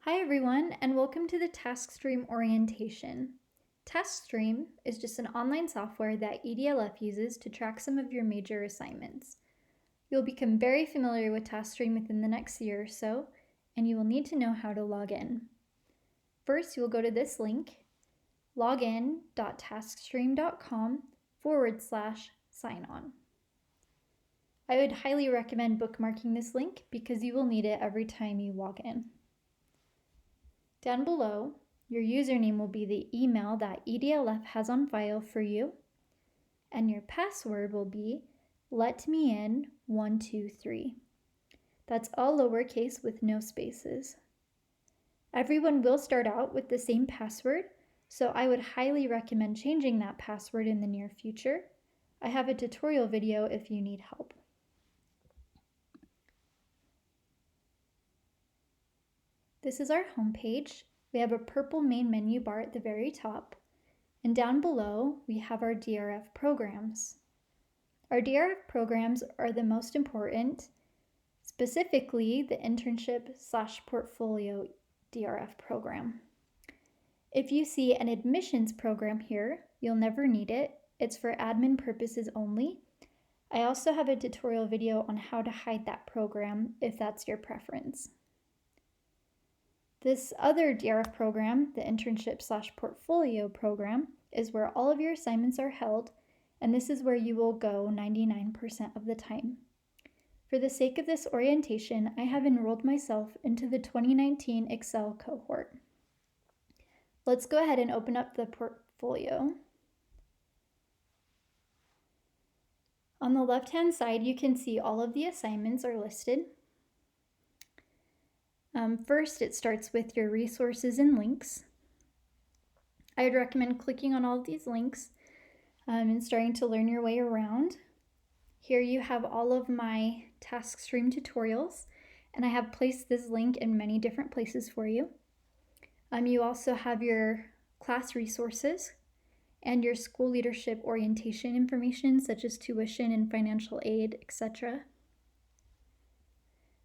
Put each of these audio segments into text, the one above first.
Hi everyone, and welcome to the Taskstream orientation. Taskstream is just an online software that EDLF uses to track some of your major assignments. You'll become very familiar with Taskstream within the next year or so, and you will need to know how to log in. First, you will go to this link, login.taskstream.com/sign-on. I would highly recommend bookmarking this link because you will need it every time you log in. Down below, your username will be the email that EDLF has on file for you, and your password will be letmein123. That's all lowercase with no spaces. Everyone will start out with the same password, so I would highly recommend changing that password in the near future. I have a tutorial video if you need help. This is our home page. We have a purple main menu bar at the very top, and down below we have our DRF programs. Our DRF programs are the most important, specifically the internship/portfolio DRF program. If you see an admissions program here, you'll never need it. It's for admin purposes only. I also have a tutorial video on how to hide that program if that's your preference. This other DRF program, the internship/portfolio program, is where all of your assignments are held, and this is where you will go 99% of the time. For the sake of this orientation, I have enrolled myself into the 2019 Excel cohort. Let's go ahead and open up the portfolio. On the left-hand side, you can see all of the assignments are listed. First, it starts with your resources and links. I would recommend clicking on all of these links and starting to learn your way around. Here you have all of my Taskstream tutorials, and I have placed this link in many different places for you. You also have your class resources and your school leadership orientation information, such as tuition and financial aid, etc.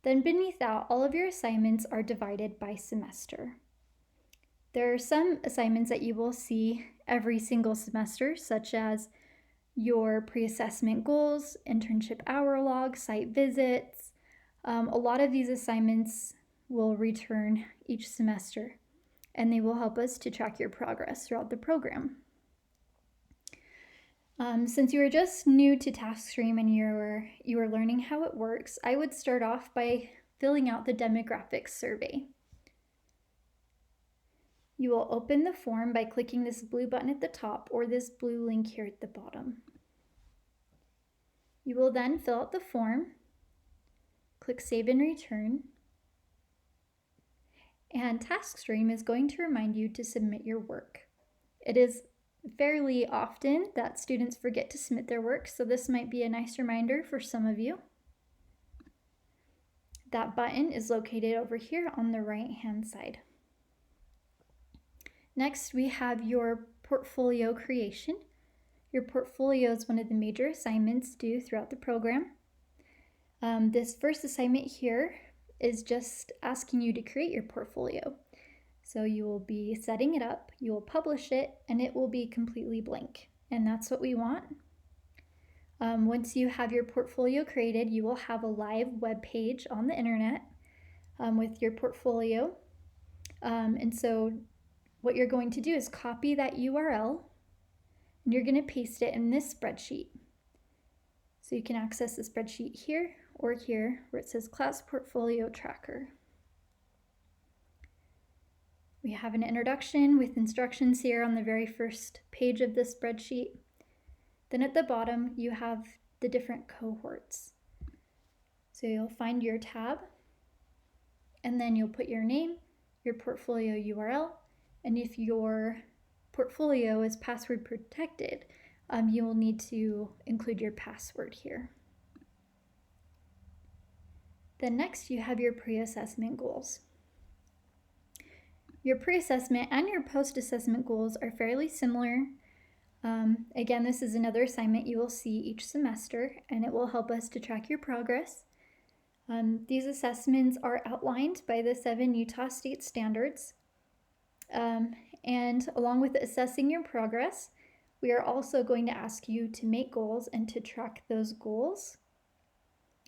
Then beneath that, all of your assignments are divided by semester. There are some assignments that you will see every single semester, such as your pre-assessment goals, internship hour log, site visits. A lot of these assignments will return each semester, and they will help us to track your progress throughout the program. Since you are just new to Taskstream and you are learning how it works, I would start off by filling out the demographics survey. You will open the form by clicking this blue button at the top or this blue link here at the bottom. You will then fill out the form, click Save and Return, and Taskstream is going to remind you to submit your work. It is fairly often that students forget to submit their work, so this might be a nice reminder for some of you. That button is located over here on the right-hand side. Next, we have your portfolio creation. Your portfolio is one of the major assignments due throughout the program. This first assignment here is just asking you to create your portfolio. So you will be setting it up, you will publish it, and it will be completely blank. And that's what we want. Once you have your portfolio created, you will have a live web page on the internet with your portfolio. And so what you're going to do is copy that URL, and you're going to paste it in this spreadsheet. So you can access the spreadsheet here or here where it says Class Portfolio Tracker. We have an introduction with instructions here on the very first page of the spreadsheet. Then at the bottom, you have the different cohorts. So you'll find your tab, and then you'll put your name, your portfolio URL, and if your portfolio is password protected, you will need to include your password here. Then next, you have your pre-assessment goals. Your pre-assessment and your post-assessment goals are fairly similar. Again, this is another assignment you will see each semester, and it will help us to track your progress. These assessments are outlined by the 7 Utah state standards. And along with assessing your progress, we are also going to ask you to make goals and to track those goals.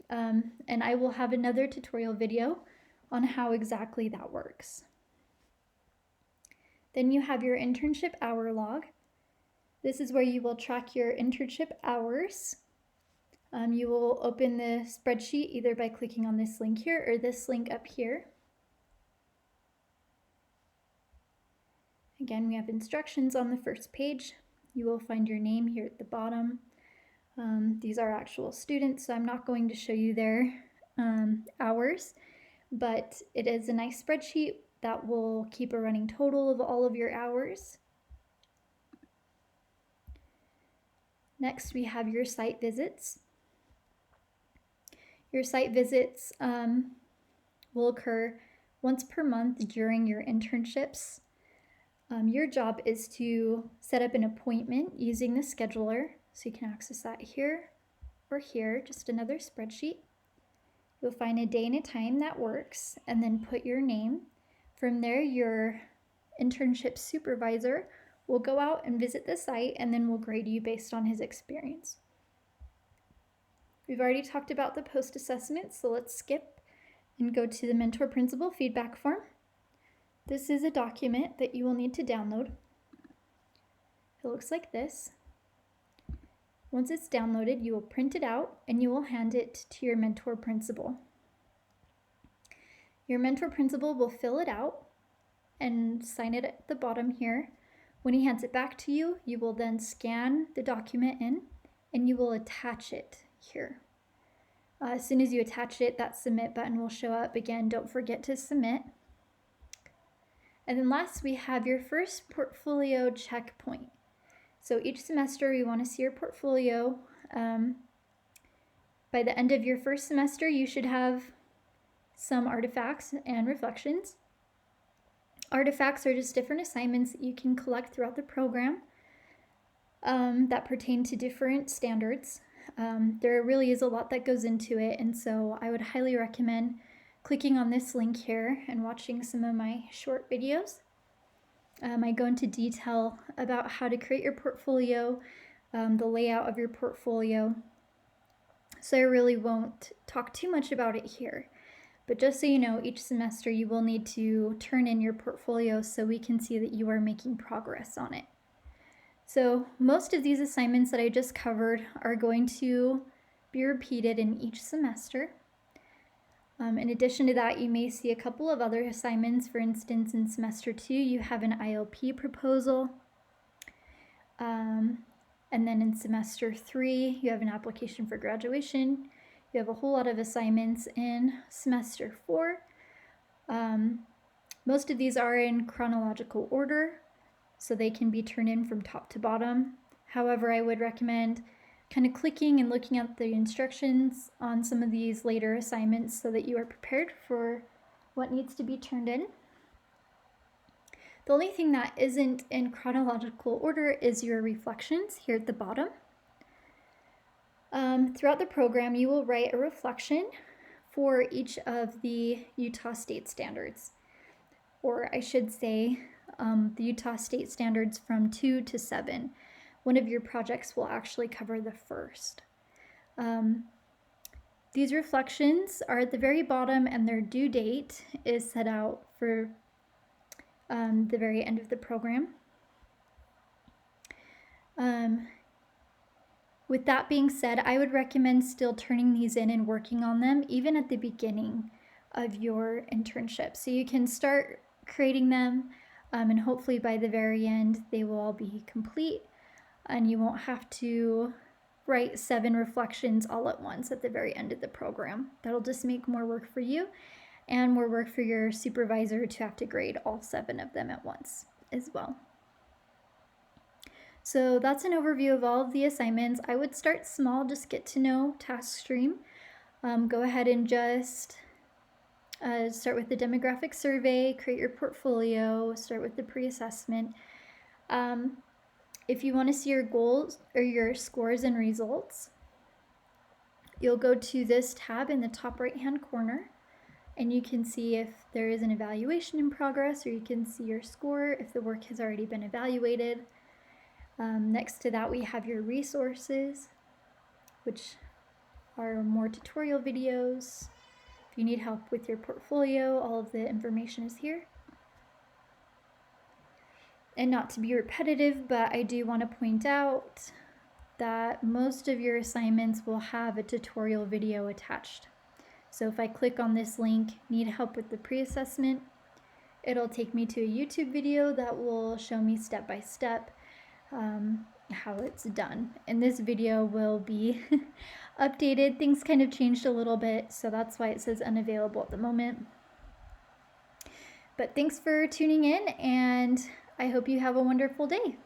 And I will have another tutorial video on how exactly that works. Then you have your internship hour log. This is where you will track your internship hours. You will open the spreadsheet either by clicking on this link here or this link up here. Again, we have instructions on the first page. You will find your name here at the bottom. These are actual students, so I'm not going to show you their hours, but it is a nice spreadsheet that will keep a running total of all of your hours. Next, we have your site visits. Your site visits will occur once per month during your internships. Your job is to set up an appointment using the scheduler, so you can access that here or here, just another spreadsheet. You'll find a day and a time that works, and then put your name. From there, your internship supervisor will go out and visit the site, and then will grade you based on his experience. We've already talked about the post-assessment, so let's skip and go to the mentor principal feedback form. This is a document that you will need to download. It looks like this. Once it's downloaded, you will print it out and you will hand it to your mentor principal. Your mentor principal will fill it out and sign it at the bottom here. When he hands it back to you, you will then scan the document in and you will attach it here. As soon as you attach it, that submit button will show up. Again, don't forget to submit. And then last, we have your first portfolio checkpoint. So each semester, we want to see your portfolio. By the end of your first semester, you should have some artifacts and reflections. Artifacts are just different assignments that you can collect throughout the program that pertain to different standards. There really is a lot that goes into it, and so I would highly recommend clicking on this link here and watching some of my short videos. I go into detail about how to create your portfolio, the layout of your portfolio, so I really won't talk too much about it here. But just so you know, each semester you will need to turn in your portfolio so we can see that you are making progress on it. So most of these assignments that I just covered are going to be repeated in each semester. In addition to that, you may see a couple of other assignments. For instance, in semester 2, you have an IOP proposal. And then in semester 3, you have an application for graduation. You have a whole lot of assignments in semester 4. Most of these are in chronological order, so they can be turned in from top to bottom. However, I would recommend kind of clicking and looking at the instructions on some of these later assignments so that you are prepared for what needs to be turned in. The only thing that isn't in chronological order is your reflections here at the bottom. Throughout the program, you will write a reflection for each of the Utah state standards, or I should say the Utah state standards from 2 to 7. One of your projects will actually cover the first. These reflections are at the very bottom, and their due date is set out for the very end of the program. With that being said, I would recommend still turning these in and working on them even at the beginning of your internship. So you can start creating them, and hopefully by the very end they will all be complete and you won't have to write 7 reflections all at once at the very end of the program. That'll just make more work for you and more work for your supervisor to have to grade all 7 of them at once as well. So that's an overview of all of the assignments. I would start small, just get to know Taskstream. Go ahead and just start with the demographic survey, create your portfolio, start with the pre-assessment. If you want to see your goals or your scores and results, you'll go to this tab in the top right hand corner, and you can see if there is an evaluation in progress, or you can see your score if the work has already been evaluated. Next to that, we have your resources, which are more tutorial videos. If you need help with your portfolio, all of the information is here. And not to be repetitive, but I do want to point out that most of your assignments will have a tutorial video attached. So if I click on this link, need help with the pre-assessment, it'll take me to a YouTube video that will show me step by step how it's done. And this video will be updated. Things kind of changed a little bit, so that's why it says unavailable at the moment. But thanks for tuning in, and I hope you have a wonderful day.